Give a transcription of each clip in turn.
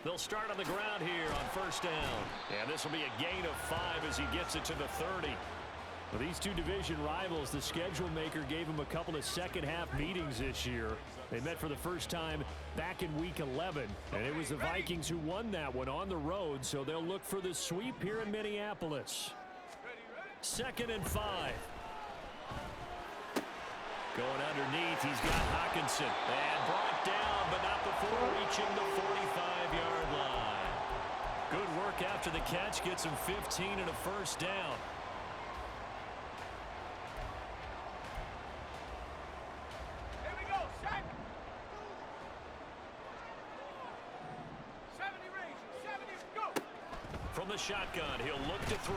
They'll start on the ground here on first down. And this will be a gain of 5 as he gets it to the 30. Well, these two division rivals, the schedule maker gave them a couple of second-half meetings this year. They met for the first time back in Week 11, and it was the Vikings who won that one on the road, so they'll look for the sweep here in Minneapolis. 2nd and 5. Going underneath, he's got Hockenson. And brought down, but not before reaching the 45-yard line. Good work after the catch, gets him 15 and a first down. From the shotgun, he'll look to throw.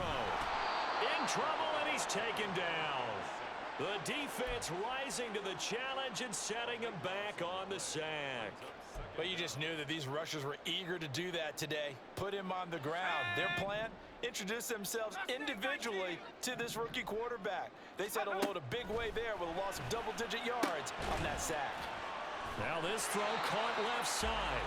In trouble, and he's taken down. The defense rising to the challenge and setting him back on the sack. But you just knew that these rushers were eager to do that today. Put him on the ground. Their plan, introduce themselves individually to this rookie quarterback. They said hello to big way there with a loss of double-digit yards on that sack. Now this throw caught left side.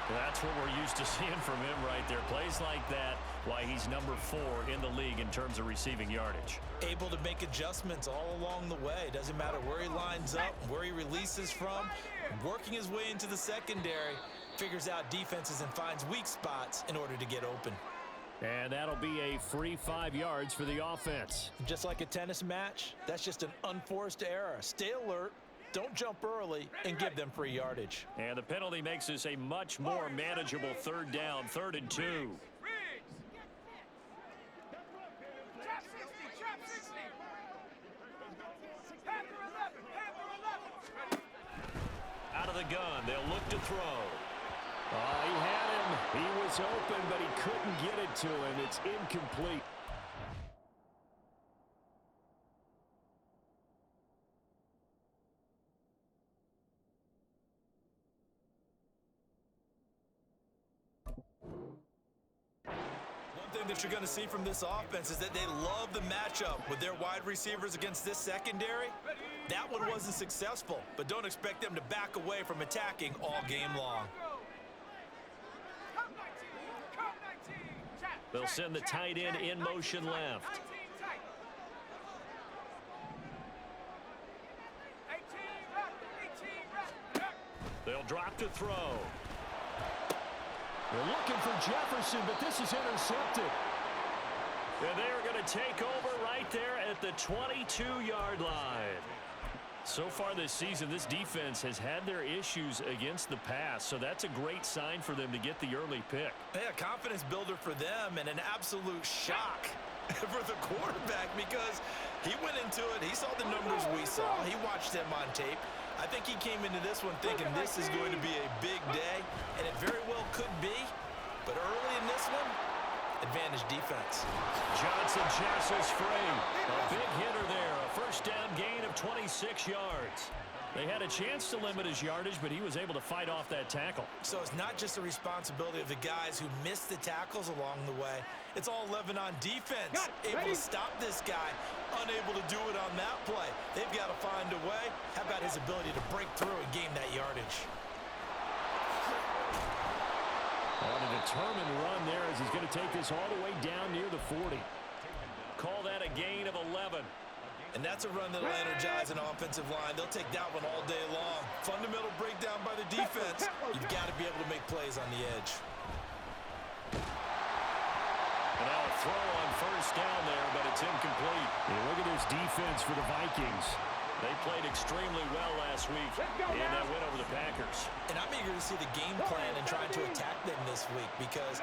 That's what we're used to seeing from him right there. Plays like that, why he's number 4 in the league in terms of receiving yardage. Able to make adjustments all along the way. Doesn't matter where he lines up, where he releases from. Working his way into the secondary, figures out defenses and finds weak spots in order to get open. And that'll be a free 5 yards for the offense. Just like a tennis match, that's just an unforced error. Stay alert. Don't jump early and give them free yardage. And the penalty makes this a much more manageable 3rd down, 3rd and 2. Out of the gun, they'll look to throw. He had him. He was open, but he couldn't get it to him. It's incomplete. That you're going to see from this offense is that they love the matchup with their wide receivers against this secondary. That one wasn't successful, but don't expect them to back away from attacking all game long. They'll send the tight end in motion left. They'll drop to throw. They're looking for Jefferson, but this is intercepted. And they're going to take over right there at the 22-yard line. So far this season, this defense has had their issues against the pass, so that's a great sign for them to get the early pick. Yeah, confidence builder for them and an absolute shock for the quarterback because he went into it. He saw the numbers we saw. He watched them on tape. I think he came into this one thinking this is going to be a big day, and it very well could be. But early in this one, advantage defense. Johnson chases free. A big hitter there. A first down gain of 26 yards. They had a chance to limit his yardage, but he was able to fight off that tackle. So it's not just the responsibility of the guys who missed the tackles along the way. It's all 11 on defense. Able to stop this guy, unable to do it on that play. They've got to find a way. How about his ability to break through and gain that yardage? On a determined run there as he's going to take this all the way down near the 40. Call that a gain of 11. And that's a run that'll energize an offensive line. They'll take that one all day long. Fundamental breakdown by the defense. You've got to be able to make plays on the edge. And now a throw on first down there, but it's incomplete. And look at this defense for the Vikings. They played extremely well last week in that win over the Packers. And I'm eager to see the game plan and trying to attack them this week because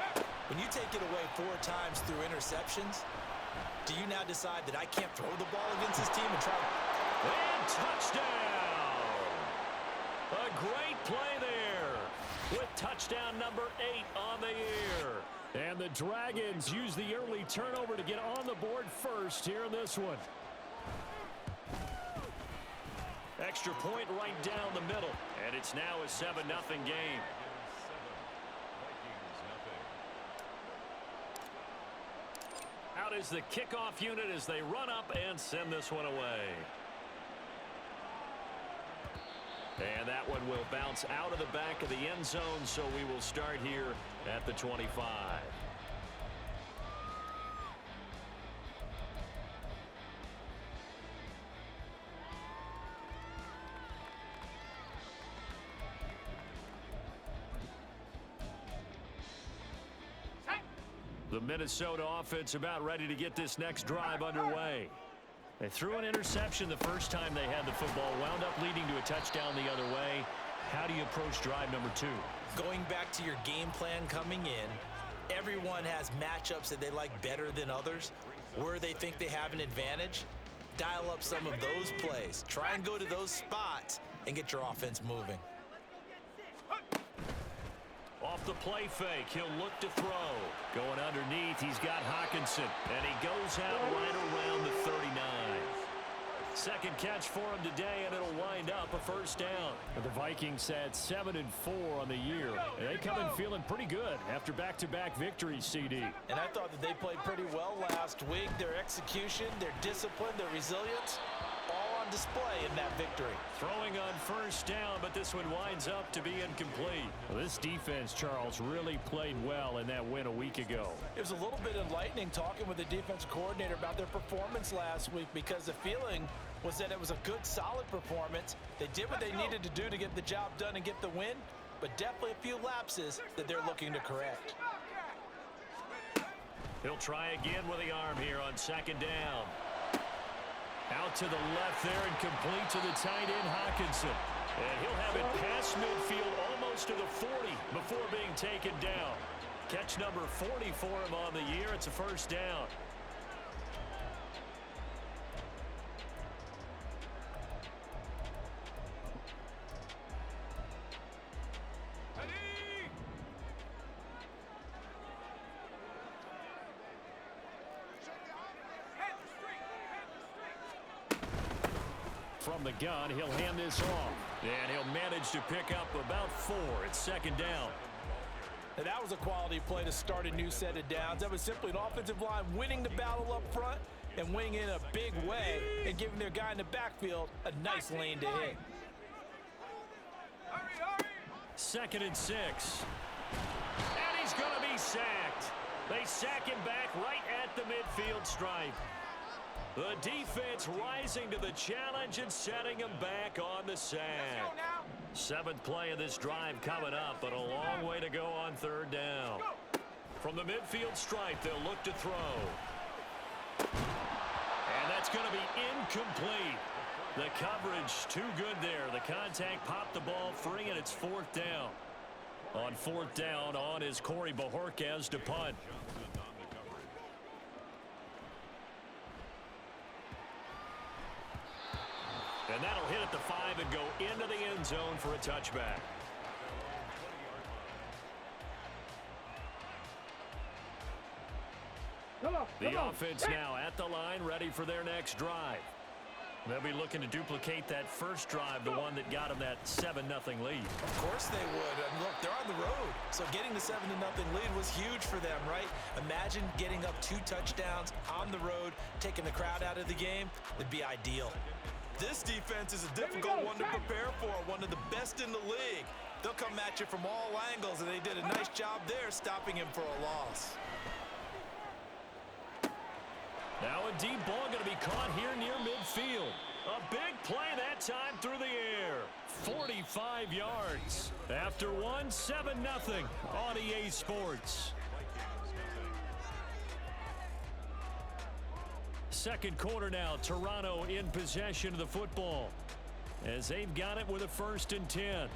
when you take it away 4 times through interceptions, do you now decide that I can't throw the ball against this team and try? And touchdown! A great play there with touchdown number 8 on the year. And the Dragons use the early turnover to get on the board first here in this one. Extra point right down the middle, and it's now a 7-0 game. Out is the kickoff unit as they run up and send this one away. And that one will bounce out of the back of the end zone, so we will start here at the 25. The Minnesota offense about ready to get this next drive underway. They threw an interception the first time they had the football, wound up leading to a touchdown the other way. How do you approach drive number 2? Going back to your game plan coming in, everyone has matchups that they like better than others. Where they think they have an advantage, dial up some of those plays. Try and go to those spots and get your offense moving. Off the play fake, he'll look to throw. Going underneath, he's got Hockenson, and he goes out right around the 39. Second catch for him today, and it'll wind up a first down. The Vikings had 7-4 on the year, and they come in feeling pretty good after back-to-back victories, CD. And I thought that they played pretty well last week. Their execution, their discipline, their resilience, all on display in that victory. Throwing on first down, but this one winds up to be incomplete. Well, this defense, Charles, really played well in that win a week ago. It was a little bit enlightening talking with the defense coordinator about their performance last week, because the feeling was that it was a good, solid performance. They did what they needed to do to get the job done and get the win, but definitely a few lapses that they're looking to correct. He'll try again with the arm here on second down. Out to the left there and complete to the tight end, Hockenson. And he'll have it past midfield almost to the 40 before being taken down. Catch number 40 for him on the year. It's a first down. From the gun, he'll hand this off. And he'll manage to pick up about 4. It's second down. And that was a quality play to start a new set of downs. That was simply an offensive line winning the battle up front and winning in a big way and giving their guy in the backfield a nice lane to hit. 2nd and 6. And he's going to be sacked. They sack him back right at the midfield stripe. The defense rising to the challenge and setting him back on the sack. 7th play of this drive coming up, but a long way to go on third down. From the midfield stripe, they'll look to throw. And that's going to be incomplete. The coverage too good there. The contact popped the ball free, and it's 4th down. On 4th down, on is Corey Bojorquez to punt. And that'll hit at the 5 and go into the end zone for a touchback. The offense now at the line, ready for their next drive. They'll be looking to duplicate that first drive, the one that got them that 7-0 lead. Of course they would. And look, they're on the road. So getting the 7-0 lead was huge for them, right? Imagine getting up 2 touchdowns on the road, taking the crowd out of the game. It'd be ideal. This defense is a difficult one to prepare for, one of the best in the league. They'll come at you from all angles, and they did a nice job there stopping him for a loss. Now a deep ball going to be caught here near midfield. A big play that time through the air. 45 yards. After one, 7-0 on EA Sports. Second quarter now, Toronto in possession of the football as they've got it with a 1st and 10.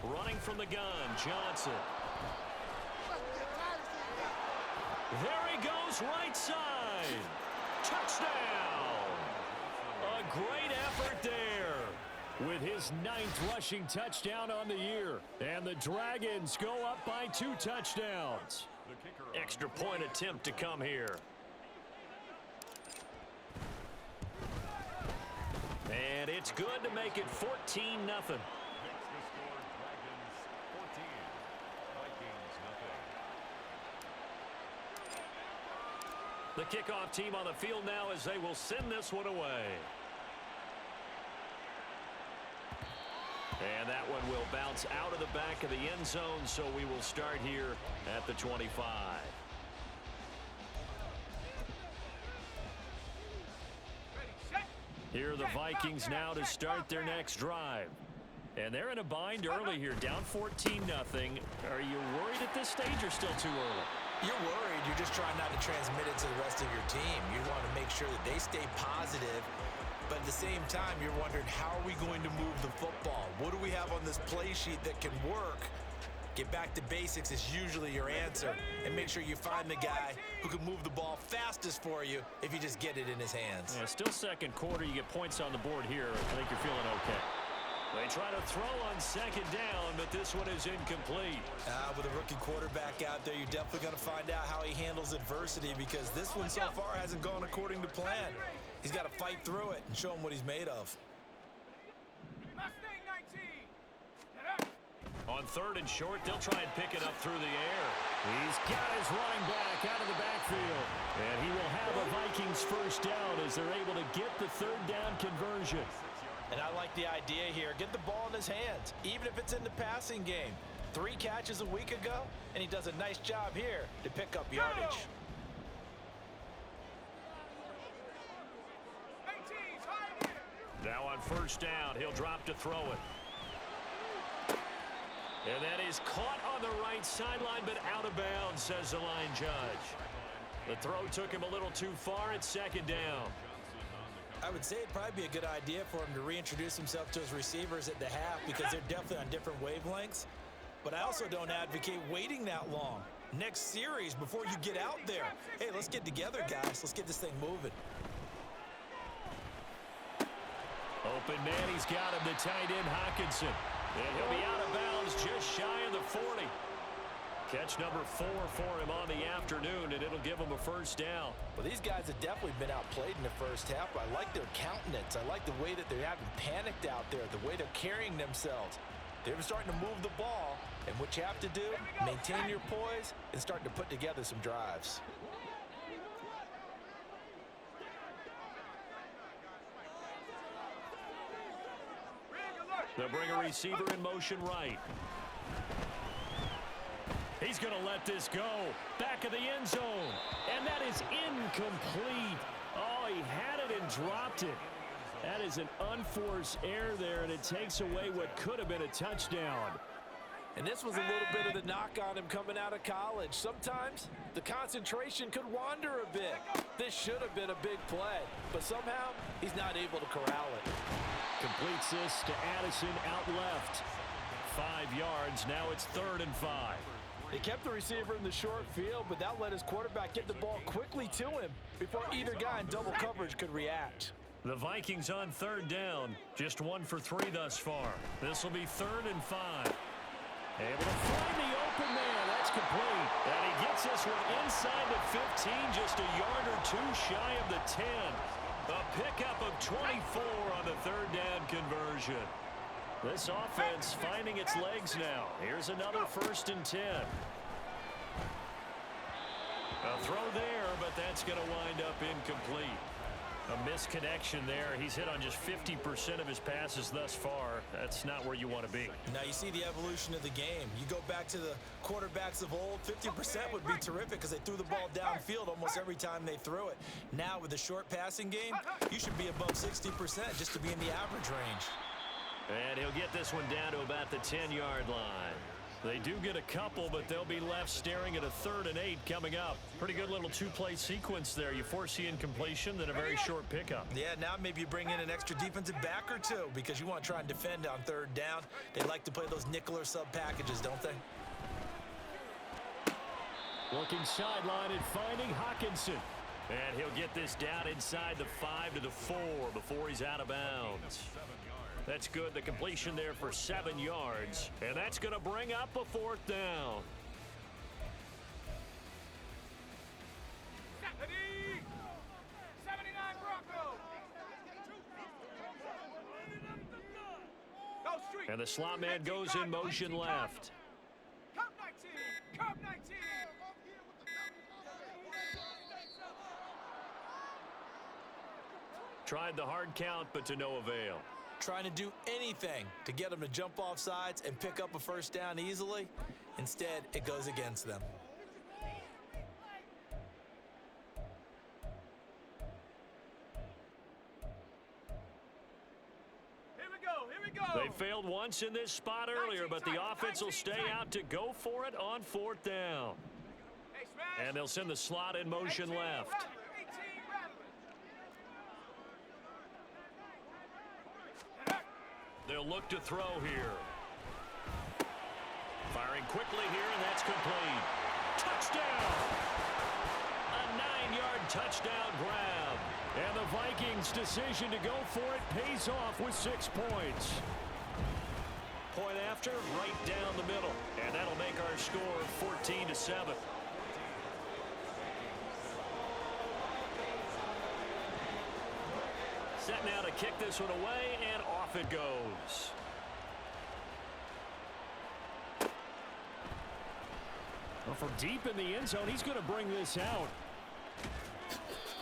Running from the gun, Johnson. There he goes, right side. Touchdown. A great effort there with his 9th rushing touchdown on the year. And the Dragons go up by 2 touchdowns. Extra point attempt to come here. And it's good to make it 14-0. kickoff team on the field now as they will send this one away. And that one will bounce out of the back of the end zone, so we will start here at the 25. Here are the Vikings now to start their next drive. And they're in a bind early here, down 14-0. Are you worried at this stage or still too early? You're worried. You're just trying not to transmit it to the rest of your team. You want to make sure that they stay positive. But at the same time, you're wondering, how are we going to move the football? What do we have on this play sheet that can work? Get back to basics is usually your answer. And make sure you find the guy who can move the ball fastest for you if you just get it in his hands. Yeah, still second quarter. You get points on the board here. I think you're feeling okay. They try to throw on second down, but this one is incomplete. With a rookie quarterback out there, you're definitely going to find out how he handles adversity, because this one so far hasn't gone according to plan. He's got to fight through it and show him what he's made of. On third and short, they'll try and pick it up through the air. He's got his running back out of the backfield. And he will have a Vikings first down as they're able to get the third down conversion. And I like the idea here. Get the ball in his hands, even if it's in the passing game. 3 catches a week ago, and he does a nice job here to pick up yardage. Now on first down, he'll drop to throw it. And that is caught on the right sideline, but out of bounds, says the line judge. The throw took him a little too far. It's second down. I would say it'd probably be a good idea for him to reintroduce himself to his receivers at the half, because they're definitely on different wavelengths. But I also don't advocate waiting that long. Next series, before you get out there. Hey, let's get together, guys. Let's get this thing moving. Open man, he's got him, the tight end, Hockenson. And he'll be out of bounds just shy of the 40. Catch number 4 for him on the afternoon, and it'll give him a first down. Well, these guys have definitely been outplayed in the first half. I like their countenance. I like the way that they haven't panicked out there, the way they're carrying themselves. They're starting to move the ball, and what you have to do, maintain your poise and start to put together some drives. They'll bring a receiver in motion right. He's going to let this go. Back of the end zone. And that is incomplete. Oh, he had it and dropped it. That is an unforced error there, and it takes away what could have been a touchdown. And this was a little bit of the knock on him coming out of college. Sometimes the concentration could wander a bit. This should have been a big play, but somehow he's not able to corral it. Completes this to Addison out left. 5 yards. Now it's 3rd and 5. They kept the receiver in the short field, but that let his quarterback get the ball quickly to him before either guy in double coverage could react. The Vikings on 3rd down. Just 1 for 3 thus far. This will be 3rd and 5. Able to find the open man. That's complete. And he gets this one inside the 15, just a yard or 2 shy of the 10. A pickup of 24 on the 3rd down conversion. This offense finding its legs now. Here's another 1st and 10. A throw there, but that's going to wind up incomplete. A misconnection there. He's hit on just 50% of his passes thus far. That's not where you want to be. Now you see the evolution of the game. You go back to the quarterbacks of old, 50% would be terrific because they threw the ball downfield almost every time they threw it. Now with the short passing game, you should be above 60% just to be in the average range. And he'll get this one down to about the 10-yard line. They do get a couple, but they'll be left staring at a 3rd and 8 coming up. Pretty good little 2-play sequence there. You force the incompletion, then a very short pickup. Yeah, now maybe you bring in an extra defensive back or 2 because you want to try and defend on 3rd down. They like to play those nickel or sub packages, don't they? Looking sideline and finding Hockenson. And he'll get this down inside the 5 to the 4 before he's out of bounds. That's good. The completion there for 7 yards. And that's going to bring up a 4th down. And the slot man goes in motion left. Come 19! Come 19! Tried the hard count, but to no avail. Trying to do anything to get them to jump off sides and pick up a first down easily. Instead, it goes against them. They failed once in this spot earlier, but the offense will stay out to go for it on 4th down. And they'll send the slot in motion left. They'll look to throw here. Firing quickly here, and that's complete. Touchdown! A 9-yard touchdown grab. And the Vikings' decision to go for it pays off with 6 points. Point after, right down the middle. And that'll make our score 14-7. Set now to kick this one away, and off it goes. Well, from deep in the end zone, he's going to bring this out.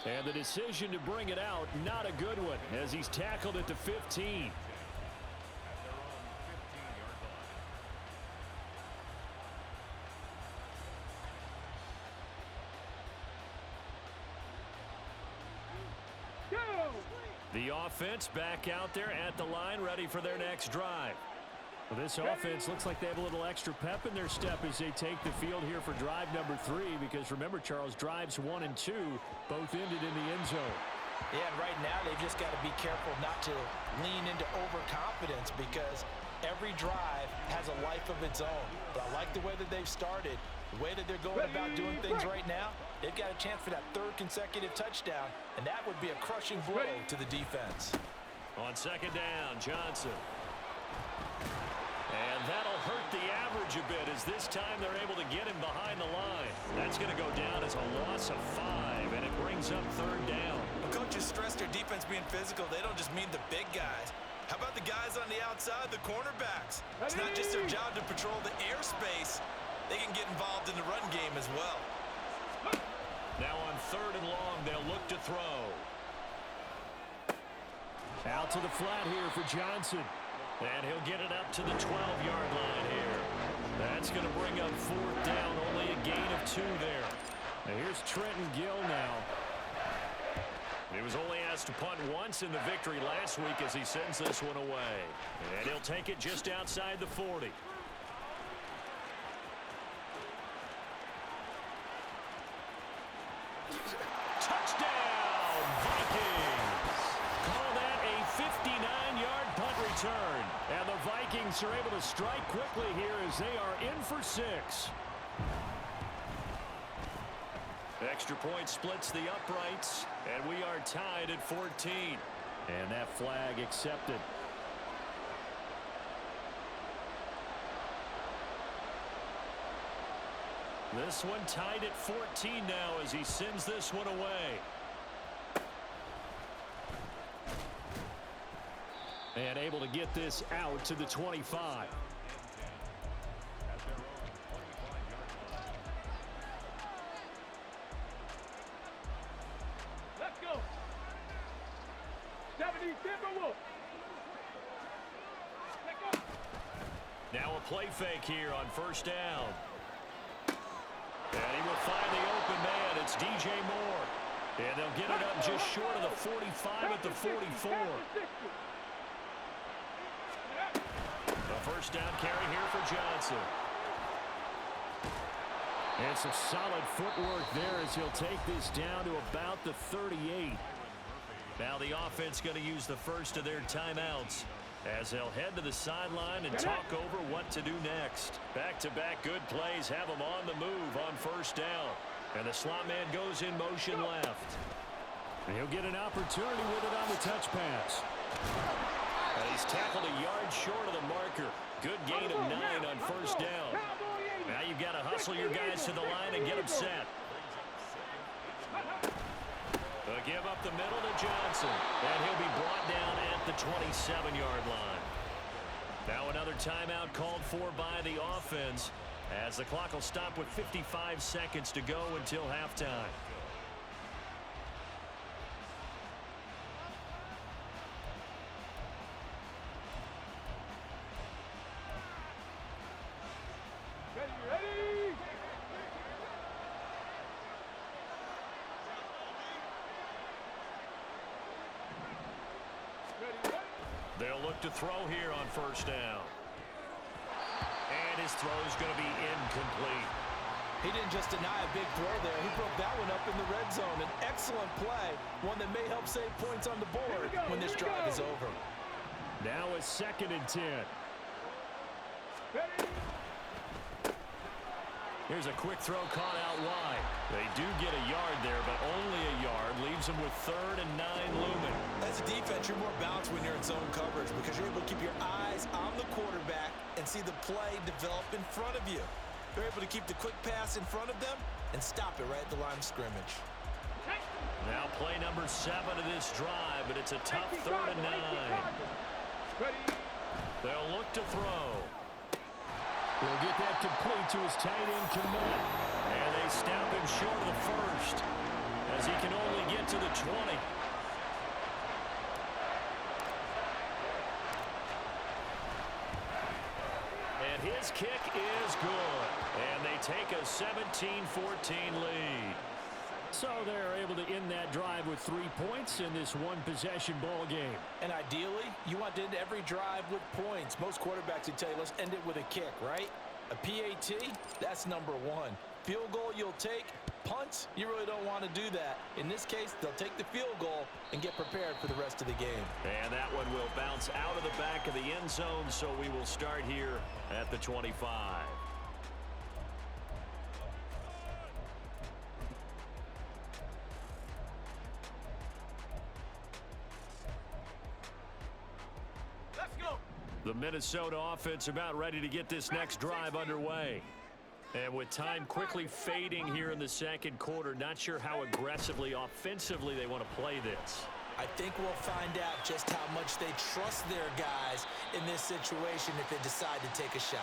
And the decision to bring it out, not a good one, as he's tackled at the 15. The offense back out there at the line, ready for their next drive. Well, this offense looks like they have a little extra pep in their step as they take the field here for drive number 3, because remember, Charles, drives 1 and 2 both ended in the end zone. Yeah, and right now they've just got to be careful not to lean into overconfidence, because every drive has a life of its own. But I like the way that they've started, the way that they're going about doing things right now. They've got a chance for that 3rd consecutive touchdown, and that would be a crushing blow to the defense. On 2nd down, Johnson. And that'll hurt the average a bit, as this time they're able to get him behind the line. That's going to go down as a loss of 5, and it brings up 3rd down. Well, coaches stress their defense being physical. They don't just mean the big guys. How about the guys on the outside, the cornerbacks? It's not just their job to patrol the airspace. They can get involved in the run game as well. Now on 3rd and long, they'll look to throw. Out to the flat here for Johnson. And he'll get it up to the 12-yard line here. That's going to bring up 4th down, only a gain of 2 there. Now here's Trenton Gill now. He was only asked to punt once in the victory last week as he sends this one away. And he'll take it just outside the 40. Touchdown, Vikings! Call that a 59-yard punt return. And the Vikings are able to strike quickly here as they are in for 6. Extra point splits the uprights, and we are tied at 14. And that flag accepted. This one tied at 14 now as he sends this one away. And able to get this out to the 25. Let's go. 70 Timberwolves. Now a play fake here on 1st down. And he will find the open man. It's DJ Moore. And they'll get it up just short of the 45 at the 44. The 1st down carry here for Johnson. And some solid footwork there as he'll take this down to about the 38. Now the offense going to use the first of their timeouts as they'll head to the sideline and talk over what to do next. Back-to-back good plays have them on the move on 1st down. And the slot man goes in motion left. And he'll get an opportunity with it on the touch pass. And he's tackled a yard short of the marker. Good gain of 9 on 1st down. Now you've got to hustle your guys to the line and get them set. They'll give up the middle to Johnson. And he'll be brought down at the 27-yard line. Now another timeout called for by the offense as the clock will stop with 55 seconds to go until halftime. They'll look to throw here on first down. And his throw is going to be incomplete. He didn't just deny a big throw there. He broke that one up in the red zone. An excellent play, one that may help save points on the board when this drive is over. Now it's 2nd and 10. Here's a quick throw caught out wide. They do get a yard there, but only a yard. Leaves them with 3rd and 9 looming. As a defense, you're more balanced when you're in zone coverage because you're able to keep your eyes on the quarterback and see the play develop in front of you. They're able to keep the quick pass in front of them and stop it right at the line of scrimmage. Now play number 7 of this drive, but it's a tough 3rd and 9. They'll look to throw. He'll get that complete to his tight end, Kmet. And they snap him short of the first as he can only get to the 20. And his kick is good. And they take a 17-14 lead. So they're able to end that drive with 3 points in this one-possession ball game. And ideally, you want to end every drive with points. Most quarterbacks would tell you, let's end it with a kick, right? A PAT, that's number 1. Field goal you'll take. Punts, you really don't want to do that. In this case, they'll take the field goal and get prepared for the rest of the game. And that one will bounce out of the back of the end zone, so we will start here at the 25. The Minnesota offense about ready to get this next drive underway. And with time quickly fading here in the second quarter, not sure how aggressively, offensively they want to play this. I think we'll find out just how much they trust their guys in this situation if they decide to take a shot.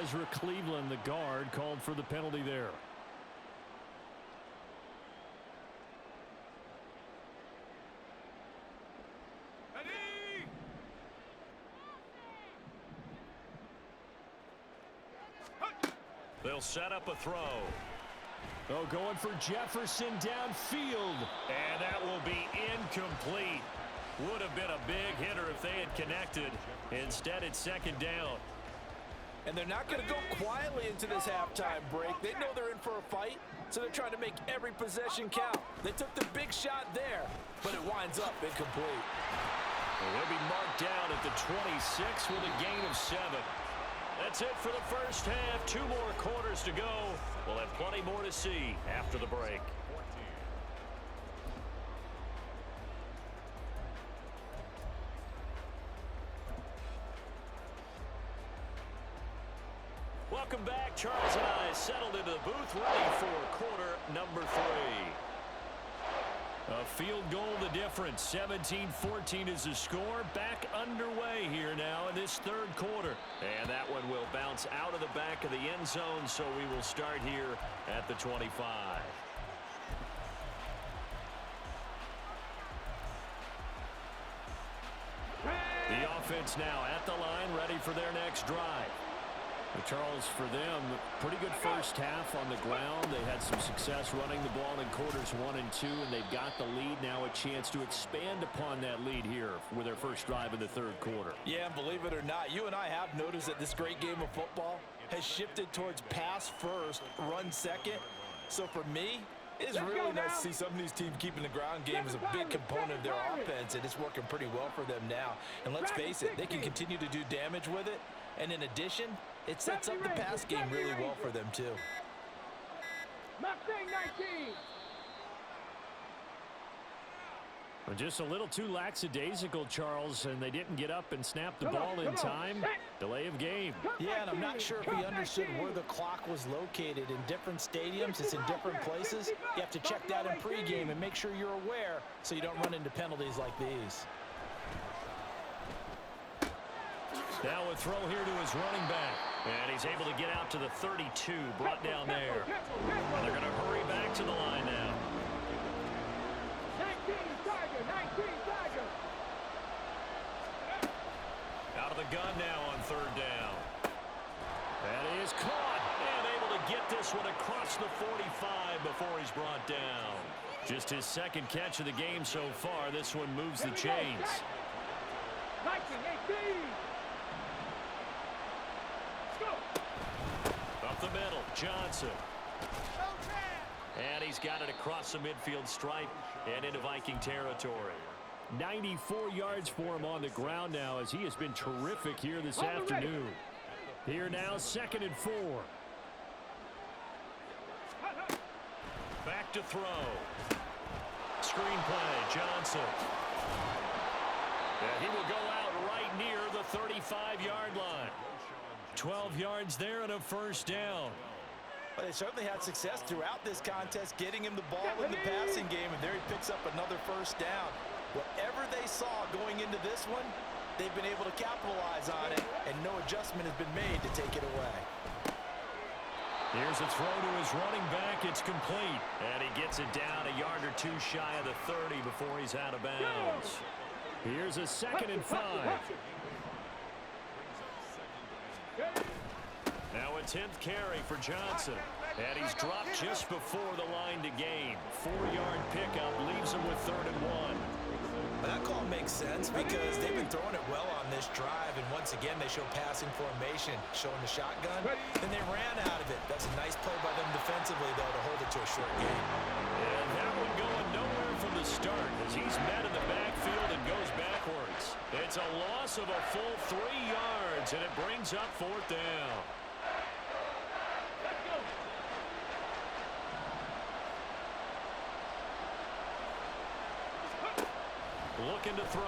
Ezra Cleveland, the guard, called for the penalty there. They'll set up a throw. Oh, going for Jefferson downfield. And that will be incomplete. Would have been a big hitter if they had connected. Instead, it's 2nd down. And they're not going to go quietly into this halftime break. They know they're in for a fight, so they're trying to make every possession count. They took the big shot there, but it winds up incomplete. Well, they'll be marked down at the 26 with a gain of 7. That's it for the first half. 2 more quarters to go. We'll have plenty more to see after the break. Welcome back. Charles and I settled into the booth ready for quarter number 3. A field goal the difference. 17-14 is the score. Back underway here now in this 3rd quarter. And that one will bounce out of the back of the end zone, so we will start here at the 25. The offense now at the line, ready for their next drive. Charles, for them, pretty good first half on the ground. They had some success running the ball in quarters 1 and 2, and they've got the lead now, a chance to expand upon that lead here with their first drive in the 3rd quarter. Yeah, believe it or not, you and I have noticed that this great game of football has shifted towards pass first, run second. So for me, it's really nice to see some of these teams keeping the ground game as a big component of their offense, and it's working pretty well for them now. And let's face it, they can continue to do damage with it. And in addition, it sets up the pass game really well for them, too. Just a little too lackadaisical, Charles, and they didn't get up and snap the ball in time. Delay of game. Yeah, and I'm not sure if he understood where the clock was located. In different stadiums, it's in different places. You have to check that in pregame and make sure you're aware so you don't run into penalties like these. Now a throw here to his running back. And he's able to get out to the 32, brought down there. And they're going to hurry back to the line now. 19 Tiger. Out of the gun now on 3rd down. That is caught. And able to get this one across the 45 before he's brought down. Just his 2nd catch of the game so far. This one moves the chains. 19-18. Let's go. Up the middle, Johnson. And he's got it across the midfield stripe and into Viking territory. 94 yards for him on the ground now as he has been terrific here this afternoon. Here now, 2nd and 4. Back to throw. Screen play, Johnson. And he will go out right near the 35-yard line. 12 yards there and a first down. But they certainly had success throughout this contest, getting him the ball in the passing game, and there he picks up another first down. Whatever they saw going into this one, they've been able to capitalize on it, and no adjustment has been made to take it away. Here's a throw to his running back. It's complete. And he gets it down a yard or two shy of the 30 before he's out of bounds. Here's a 2nd and 5. Now a 10th carry for Johnson. And he's dropped just before the line to gain. 4-yard pickup leaves him with 3rd and 1. That call makes sense because they've been throwing it well on this drive, and once again they show passing formation, showing the shotgun. Then they ran out of it. That's a nice play by them defensively, though, to hold it to a short gain. And that one going nowhere from the start as he's met in the backfield and goes backwards. It's a loss of a full 3 yards, and it brings up 4th down. Looking to throw.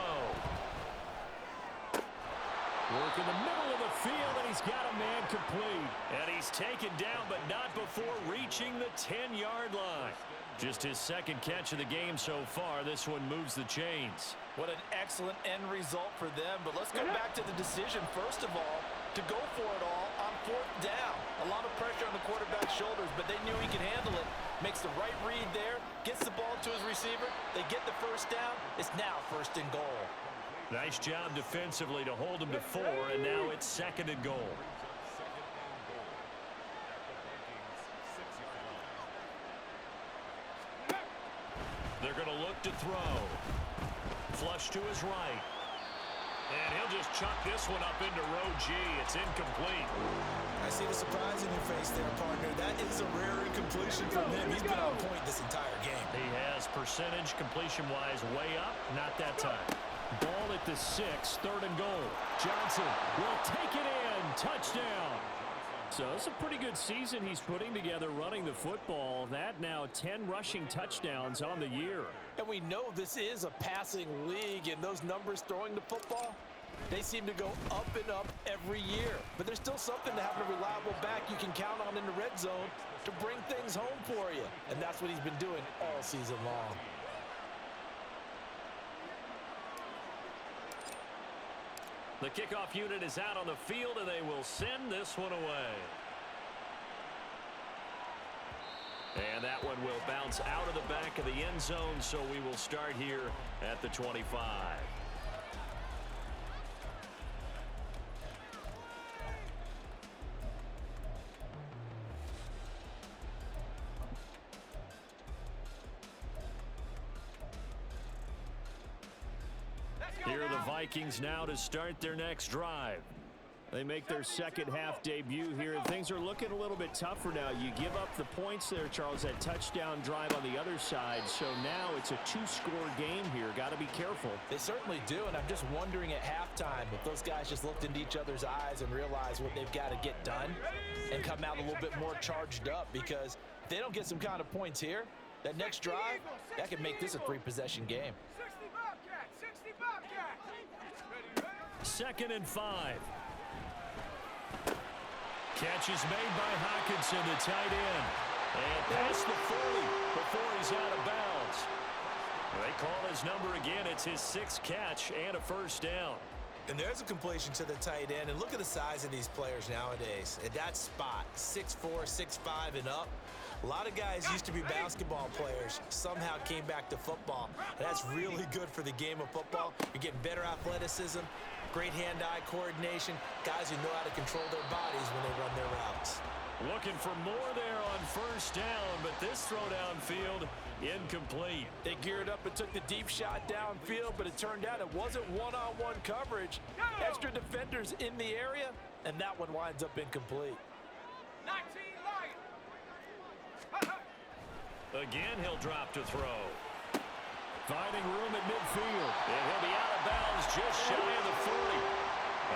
Work in the middle of the field, and he's got a man complete. And he's taken down, but not before reaching the 10-yard line. Just his 2nd catch of the game so far. This one moves the chains. What an excellent end result for them. But let's go back to the decision, first of all, to go for it all on 4th down. A lot of pressure on the quarterback's shoulders, but they knew he could handle it. Makes the right read there, gets the ball to his receiver. They get the first down. It's now 1st and goal. Nice job defensively to hold him to 4, and now it's 2nd and goal. They're going to look to throw. Flush to his right. And he'll just chuck this one up into row G. It's incomplete. I see the surprise in your face there, partner. That is a rare incompletion from him. He's been on point this entire game. He has percentage completion-wise way up. Not that time. Ball at the 6, 3rd and goal. Johnson will take it in. Touchdown. So it's a pretty good season he's putting together running the football. That now 10 rushing touchdowns on the year. And we know this is a passing league, and those numbers throwing the football, they seem to go up and up every year. But there's still something to have a reliable back you can count on in the red zone to bring things home for you. And that's what he's been doing all season long. The kickoff unit is out on the field, and they will send this one away. And that one will bounce out of the back of the end zone, so we will start here at the 25. Here are the Vikings now to start their next drive. They make their second half debut here, and things are looking a little bit tougher now. You give up the points there, Charles, that touchdown drive on the other side. So now it's a 2-score game here. Got to be careful. They certainly do, and I'm just wondering at halftime if those guys just looked into each other's eyes and realized what they've got to get done and come out a little bit more charged up, because if they don't get some kind of points here, that next drive, that could make this a 3-possession game. 2nd and 5. Catch is made by Hockenson, the tight end. And past the 40 before he's out of bounds. They call his number again. It's his 6th catch and a first down. And there's a completion to the tight end. And look at the size of these players nowadays. At that spot, 6'4", 6'5", and up. A lot of guys used to be basketball players, somehow came back to football. And that's really good for the game of football. You're getting better athleticism, great hand-eye coordination, guys who know how to control their bodies when they run their routes. Looking for more there on first down, but this throw downfield incomplete. They geared up and took the deep shot downfield, but it turned out it wasn't one-on-one coverage. Extra defenders in the area, and that one winds up incomplete. 19 Lions. Again, he'll drop to throw. Finding room at midfield, and he'll be out of bounds just shy of the 40.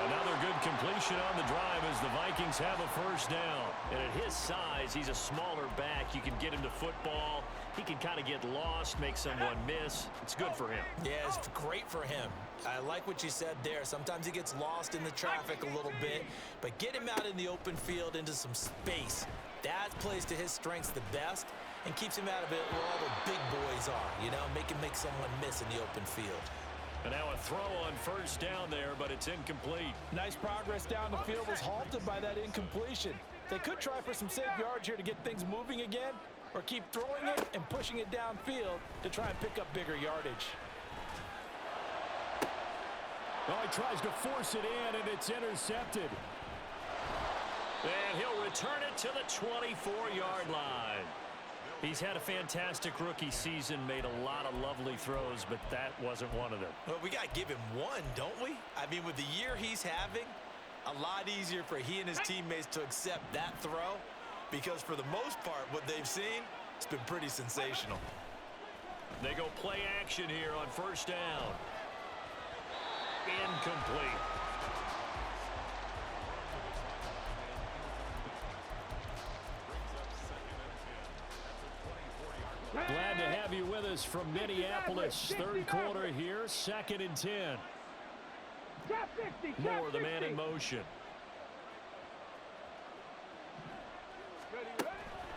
Another good completion on the drive as the Vikings have a first down. And at his size, he's a smaller back. You can get him to football. He can kind of get lost, make someone miss. It's good for him. Yeah, it's great for him. I like what you said there. Sometimes he gets lost in the traffic a little bit, but get him out in the open field into some space. That plays to his strengths the best and keeps him out of it where all the big boys are, you know, make him make someone miss in the open field. And now a throw on first down there, but it's incomplete. Nice progress down the field was halted by that incompletion. They could try for some safe yards here to get things moving again, or keep throwing it and pushing it downfield to try and pick up bigger yardage. Well, he tries to force it in, and it's intercepted. And he'll return it to the 24-yard line. He's had a fantastic rookie season, made a lot of lovely throws, but that wasn't one of them. Well, we got to give him one, don't we? I mean, with the year he's having, a lot easier for he and his teammates to accept that throw, because for the most part, what they've seen, it's been pretty sensational. They go play action here on first down. Incomplete. Glad to have you with us from Minneapolis. Third quarter here, 2nd and 10. Moore, the man in motion.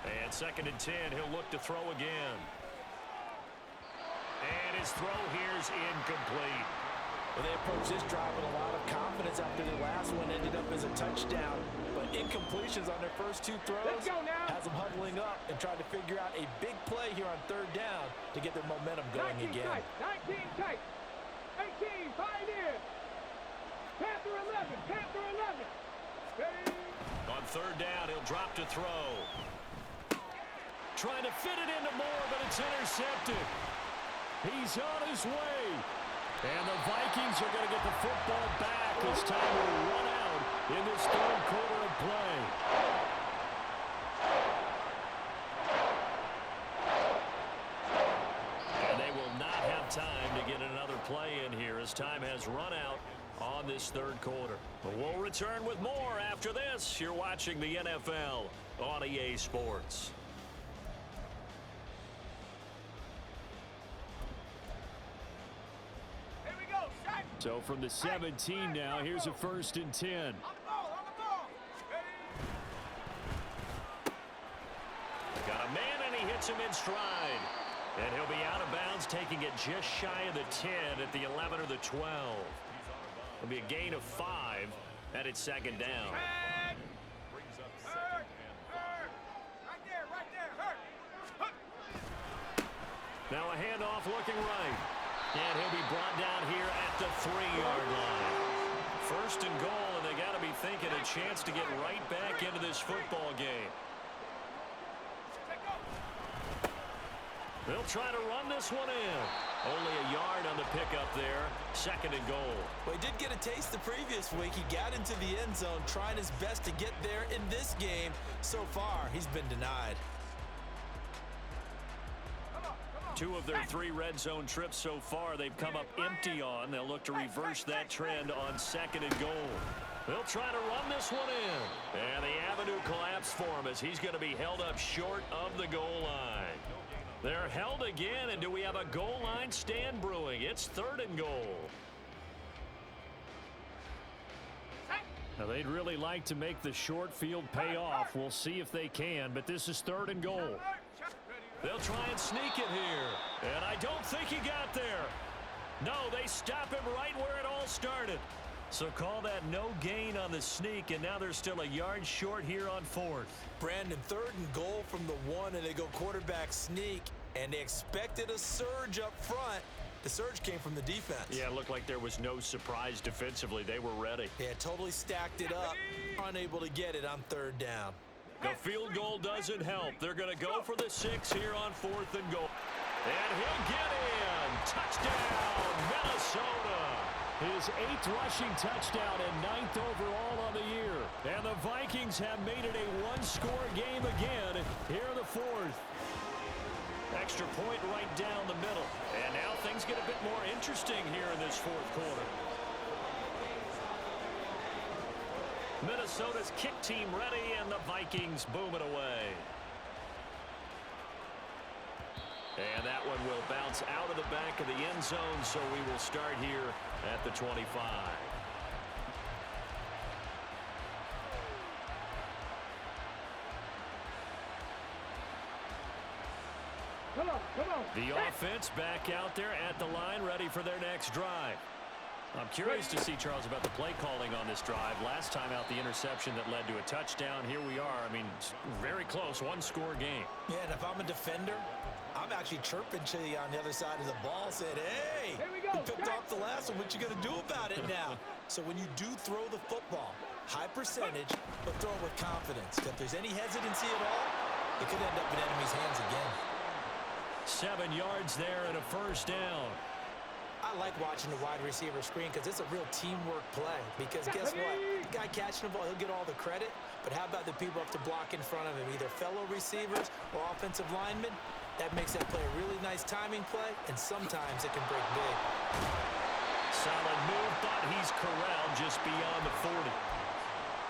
And 2nd and 10, he'll look to throw again. And his throw here's incomplete. Well, they approached this drive with a lot of confidence after the last one ended up as a touchdown. But incompletions on their first two throws has them huddling up and trying to figure out a big play here on third down to get their momentum going 19 again. tight, 19 tight. 18, Pioneers. Panther 11, Panther 11. Ready? On third down, he'll drop to throw. Trying to fit it into Moore, but it's intercepted. He's on his way. And the Vikings are going to get the football back as time will run out in this third quarter of play. And they will not have time to get another play in here as time has run out on this third quarter. But we'll return with more after this. You're watching the NFL on EA Sports. So from the 17 now, here's a 1st and 10. On the ball, on the ball. Ready? Got a man, and he hits him in stride. And he'll be out of bounds, taking it just shy of the 10 at the 11 or the 12. It'll be a gain of 5 at its 2nd down. Hurt. Right there, hurt. Now a handoff looking right. And he'll be brought down here at the 3-yard line. 1st and goal, and they got to be thinking a chance to get right back into this football game. They'll try to run this one in. Only a yard on the pickup there. 2nd and goal. Well, he did get a taste the previous week. He got into the end zone, trying his best to get there in this game. So far, he's been denied. 2 of their 3 red zone trips so far they've come up empty on. They'll look to reverse that trend on 2nd and goal. They'll try to run this one in. And the avenue collapsed for him as he's going to be held up short of the goal line. They're held again, and do we have a goal line stand brewing? It's 3rd and goal. Now, they'd really like to make the short field pay off. We'll see if they can, but this is 3rd and goal. They'll try and sneak it here. And I don't think he got there. No, they stop him right where it all started. So call that no gain on the sneak, and now they're still a yard short here on 4th. Brandon, 3rd and goal from the 1, and they go quarterback sneak, and they expected a surge up front. The surge came from the defense. Yeah, it looked like there was no surprise defensively. They were ready. Yeah, totally stacked it up, unable to get it on 3rd down. The field goal doesn't help. They're going to go for the 6 here on 4th and goal. And he'll get in. Touchdown, Minnesota. His 8th rushing touchdown and 9th overall on the year. And the Vikings have made it a one-score game again here in the 4th. Extra point right down the middle. And now things get a bit more interesting here in this 4th quarter. Minnesota's kick team ready, and the Vikings boom it away. And that one will bounce out of the back of the end zone, so we will start here at the 25. Come on, come on. The offense back out there at the line, ready for their next drive. I'm curious to see, Charles, about the play calling on this drive. Last time out, the interception that led to a touchdown. Here we are. I mean, very close, one-score game. Yeah, and if I'm a defender, I'm actually chirping to you on the other side of the ball, saying, hey, Here we go. you picked off the last one. What you going to do about it now? So when you do throw the football, high percentage, but throw it with confidence. If there's any hesitancy at all, it could end up in enemy's hands again. 7 yards there and a first down. I like watching the wide receiver screen because it's a real teamwork play. Because guess what? The guy catching the ball, he'll get all the credit. But how about the people up to block in front of him, either fellow receivers or offensive linemen? That makes that play a really nice timing play, and sometimes it can break big. Solid move, but he's corralled just beyond the 40.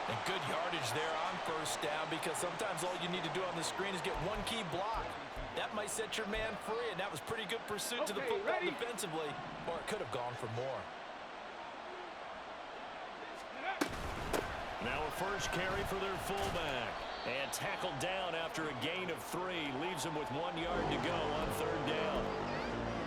And good yardage there on first down, because sometimes all you need to do on the screen is get one key block. That might set your man free, and that was pretty good pursuit to the football defensively, or it could have gone for more. Now a first carry for their fullback. And tackled down after a gain of 3. Leaves him with 1 yard to go on 3rd down.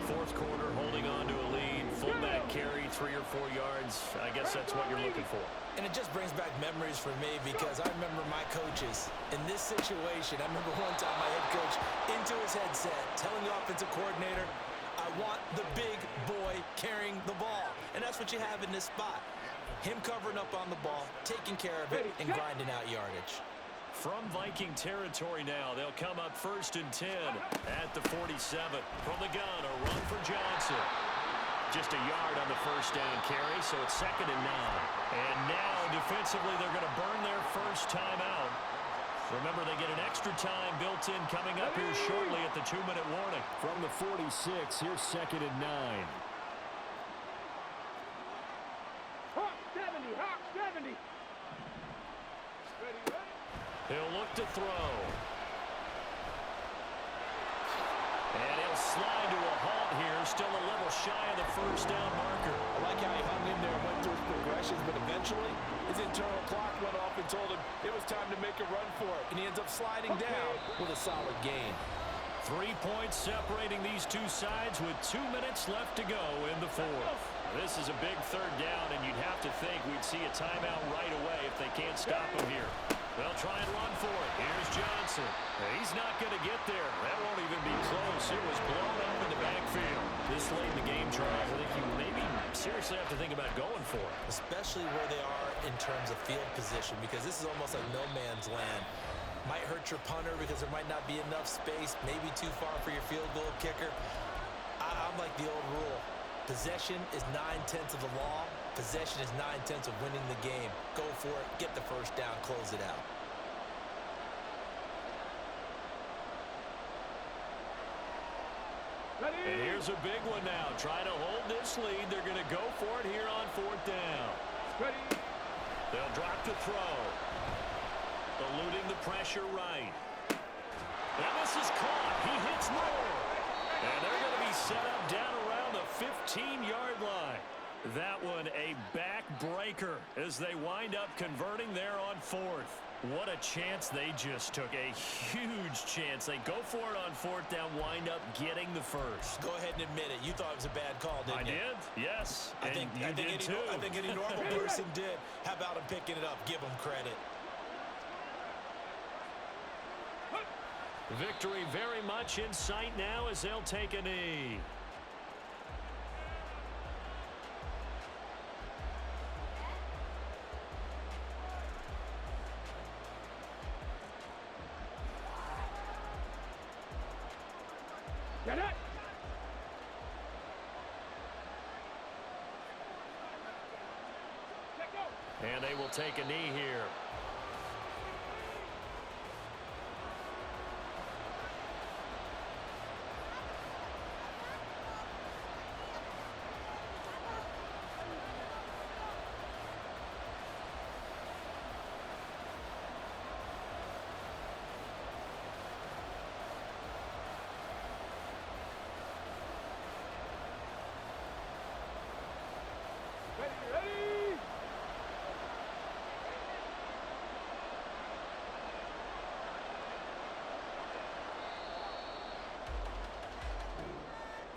4th quarter, holding on to a lead. Fullback carry, 3 or 4 yards. I guess that's what you're looking for. And it just brings back memories for me, because I remember my coaches in this situation. I remember one time my head coach into his headset telling the offensive coordinator, I want the big boy carrying the ball. And that's what you have in this spot. Him covering up on the ball, taking care of it, and grinding out yardage. From Viking territory now, they'll come up 1st and 10 at the 47. From the gun, a run for Johnson. Just a yard on the first down carry, so it's 2nd and 9. And now, defensively, they're going to burn their first time out. Remember, they get an extra time built in coming up here shortly at the 2-minute warning. From the 46, here's 2nd and 9. Hawk 70, Hawk 70. Ready, ready. He'll look to throw. And he'll slide to a halt here, still a little shy of the first down marker. I like how he hung in there and went through his progressions, but eventually his internal clock went off and told him it was time to make a run for it. And he ends up sliding down with a solid gain. 3 points separating these two sides with 2 minutes left to go in the 4th. This is a big 3rd down, and you'd have to think we'd see a timeout right away if they can't stop him here. They'll try and run for it. Here's Johnson. He's not going to get there. That won't even be close. It was blown up in the backfield. This late in the game, Charles, I think you maybe seriously have to think about going for it. Especially where they are in terms of field position, because this is almost like no man's land. Might hurt your punter because there might not be enough space, maybe too far for your field goal kicker. I'm like the old rule. Possession is 9/10 of the law. Possession is 9/10 of winning the game. Go for it. Get the first down. Close it out. Ready. And here's a big one now. Trying to hold this lead. They're going to go for it here on 4th down. Ready. They'll drop to throw. Eluding the pressure right. And this is caught. He hits more. And they're going to be set up down around the 15-yard line. That one a backbreaker as they wind up converting there on 4th. What a chance they just took. A huge chance. They go for it on 4th down, wind up getting the first. Go ahead and admit it. You thought it was a bad call, didn't you? I did, yes. I think any normal person did. How about him picking it up? Give him credit. Victory very much in sight now as they'll take a knee. Get it? And they will take a knee here.